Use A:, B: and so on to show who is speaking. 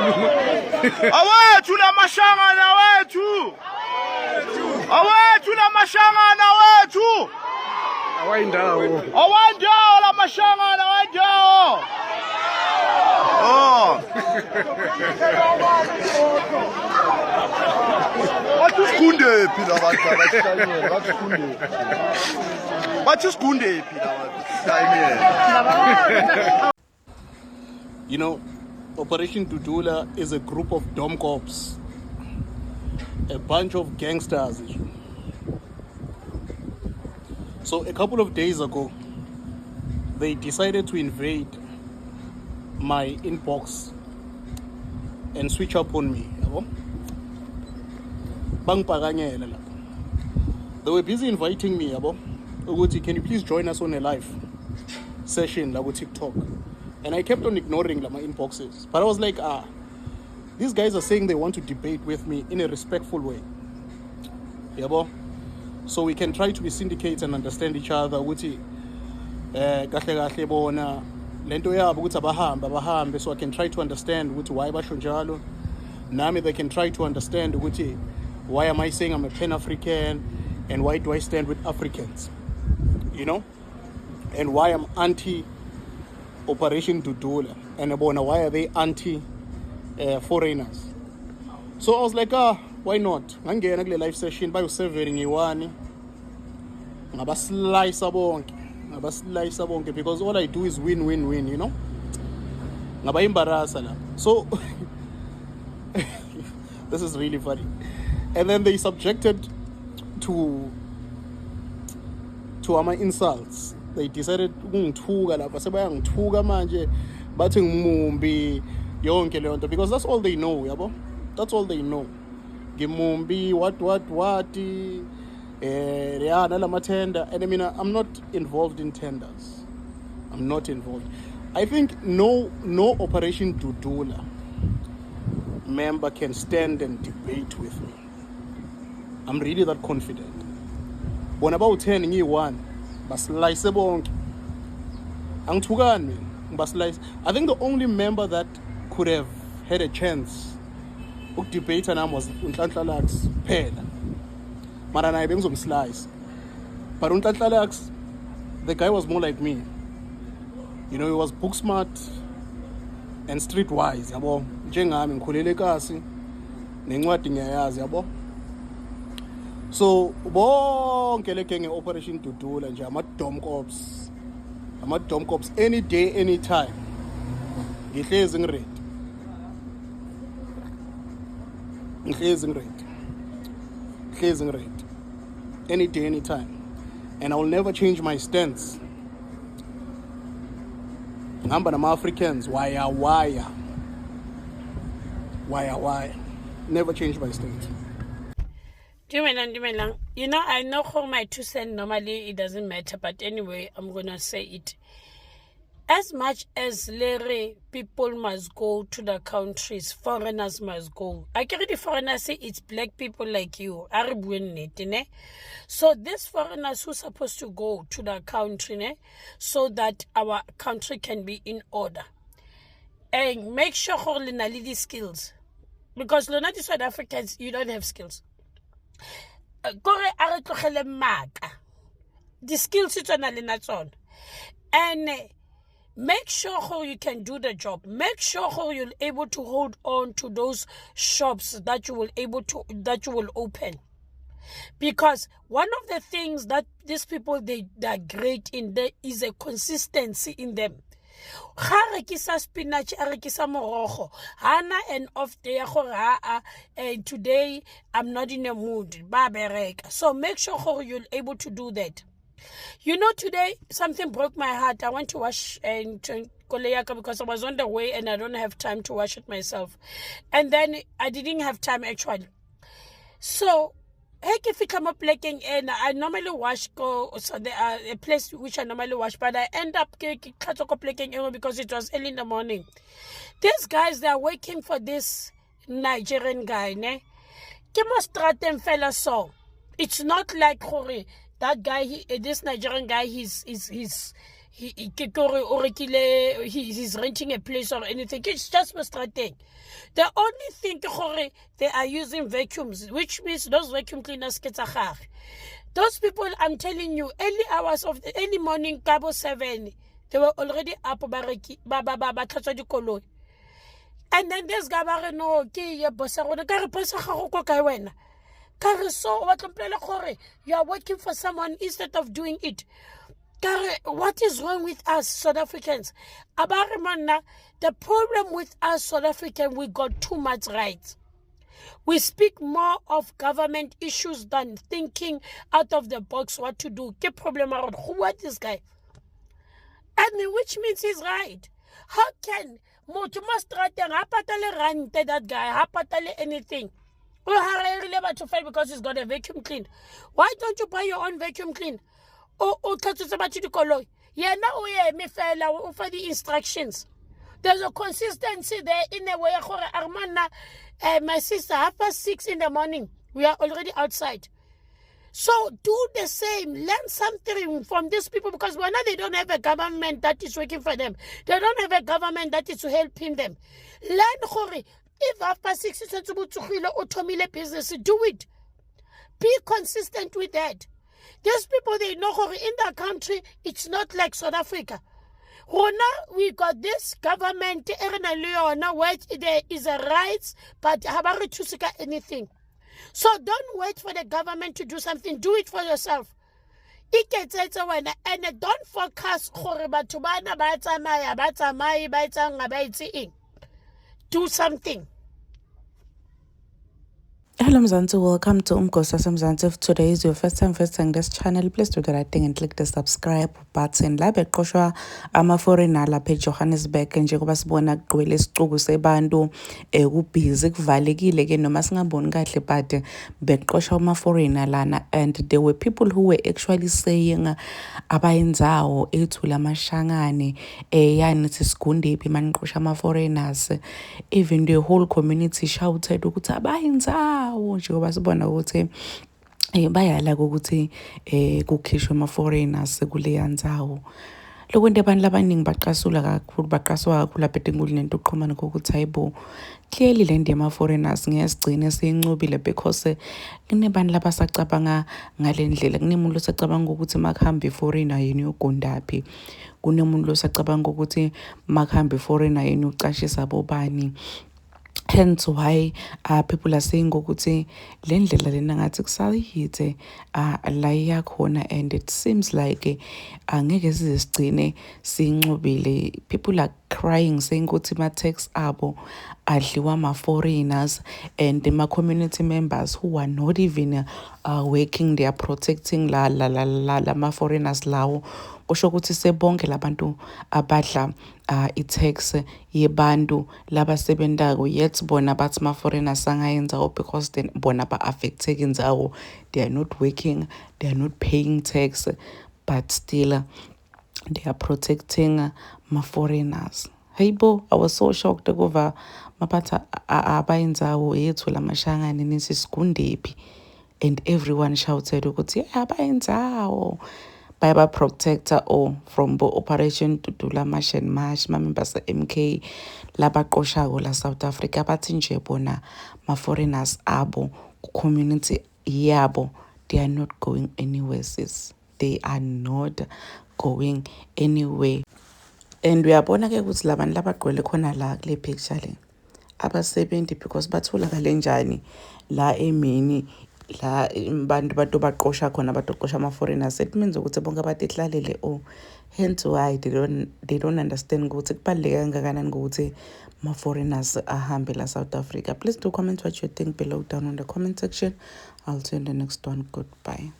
A: Awethu la mashangana wethu. Awethu la mashangana wethu. Awandawo la mashangana awandawo. Oh. Bathi sikunde phi la bantu abahlanyela, bathi sikunde. Bathi sikunde phi la bantu.
B: You know, Operation Dudula is a group of dom cops, a bunch of gangsters. So a couple of days ago, they decided to invade my inbox and switch up on me. They were busy inviting me. Can you please join us on a live session like TikTok? And I kept on ignoring my inboxes. But I was like, these guys are saying they want to debate with me in a respectful way. So we can try to be syndicates and understand each other. So I can try to understand why bashonjalo. Nami they can try to understand why am I saying I'm a Pan-African and why do I stand with Africans? You know? And why I'm anti Operation Dudula, and why are they anti-foreigners? So I was like, why not? Ngangena kule live session bayo-severing iwani ngabaslice bonke because all I do is win, you know? Ngabayimbarasa la. So this is really funny. And then they subjected to my insults. They decided ukungithuka lapha sebayangithuka manje bathi ngimumbi yonke le nto because that's all they know, yabo. That's all they know. Ngimumbi what nalama tender. And I mean, I'm not involved in tenders. I'm not involved. I think no Operation Dudula member can stand and debate with me. I'm really that confident. When about 10 ngiyi-1 baslice bonke angithukani baslice. I think the only member that could have had a chance ukudebate nami was uNhlanhla Lux phela, mara naye bengizomslice. But uNhlanhla Lux, the guy was more like me, you know. He was book smart and streetwise, yabo, njengami ngikhulele kasi nencwadi ngiyayazi, yabo. So bonke le gang Operation Dudula nje ama-dom cops any day anytime ngihlezi ngiredi any day anytime, and I will never change my stance. Ngihamba nama-Africans wire never change my stance.
C: You know, I know how my 2 cents normally it doesn't matter, but anyway, I'm gonna say it. As much as Larry, people must go to the countries, foreigners must go. I carry the foreigners say it's black people like you. So these foreigners who supposed to go to the country, so that our country can be in order. And make sure you have these skills. Because the South Africans, you don't have skills. The skills and make sure you can do the job. Make sure you're able to hold on to those shops that you will open. Because one of the things that these people they're great in there is a consistency in them. Spinach, Hana and off day, and today I'm not in a mood. So make sure you're able to do that. You know, today something broke my heart. I went to wash and because I was on the way and I don't have time to wash it myself. And then I didn't have time actually. So if you come up and I normally wash a place which I normally wash, but I end up because it was early in the morning. These guys, they are waiting for this Nigerian guy, ne? It's not like that guy, this Nigerian guy, he's he's renting a place or anything. It's just frustrating. The only thing they are using vacuums, which means those vacuum cleaners get a. Those people, I'm telling you, early hours of the early morning, Cabo 7, they were already up. And then this guy, no, so you are working for someone instead of doing it. What is wrong with us South Africans? The problem with us South Africans, we got too much rights. We speak more of government issues than thinking out of the box what to do. Ke problem around who are this guy? And which means he's right. How can that guy anything? Because he's got a vacuum clean. Why don't you buy your own vacuum clean? Yeah, now me for the instructions. There's a consistency there in a way. My sister, 6:30 in the morning, we are already outside. So do the same. Learn something from these people, because they don't have a government that is working for them. They don't have a government that is helping them. Learn if 6:30 business, do it. Be consistent with that. These people, they know in their country, it's not like South Africa. We got this government where there is a rights, but anything. So don't wait for the government to do something. Do it for yourself. And don't focus do something.
D: Hello Mzansi, welcome to Umgosa Mzansi. If today is your first time visiting this channel, please do the right thing and click the subscribe button. La beqoshwa ama-foreigner lapha eJohannesburg njengoba sibona kugcwele isicuku sebantu kubhizi kuvalekile ke noma singaboni kahle, but beqoshwa ama-foreigner lana, and there were people who were actually saying abayinzawo ethula amashangane yani sisigundephi maniqosha ama-foreigners. Even the whole community shouted ukuthi abayinzawo njengoba sibona ukuthi bayala ukuthi kukhishwe ama-foreigners kuleya ndzawo. Lokho into abantu abaningi baqaswa kakhulu lapha eThekwini nento uqhumana kokuthi hayibo clearly le ndima ama-foreigners ngiyasigcina siyincubile, because kunebantu labasacabanga ngale ndlela. Kunemuntu losacabanga ukuthi makuhamba i-foreigner yini uyogondaphi, kunemuntu losacabanga ukuthi makuhamba i-foreigner yini ucashisa bobani. Hence why people are saying ukuthi le ndlela lena ngathi kusayithe la yakhona, and it seems like angeke sisigcine sincubile. People are crying saying ukuthi ma-tax abo adliwa ma-foreigners, and ma-community members who are not even working, they are protecting la ma-foreigners lawo. Kusho ukuthi sebonke labantu abadla i-tax yebantu labasebentako, yet bona bathi ma-foreigners angayenzawo because then bona ba-affecteke inzawo. They are not working, they are not paying tax, but still they are protecting ma-foreigners. Hayibo, I was so shocked over maphatha abayinzawo yethu lamashangane nesisigundephi, and everyone shouted ukuthi abayinzawo Bible protector or from operation to do la mash and mash members MK laba qoshago la South Africa bathi nje bona ma foreigners abo community yabo, they are not going anywhere, sis. They are not going anywhere. And we are bona ke ukuthi labantu labagqwele khona la kule picture le abasebenzi, because bathola kalenjani la emini la bantu baqosha khona baqosha ama-foreigners. It means ukuthi bonke abatihlalele hence why they don't understand ukuthi kubaluleke kangakanani ukuthi ama-foreigners ahambe la South Africa. Please do comment what you think below down on the comment section. I'll see you in the next one. Goodbye.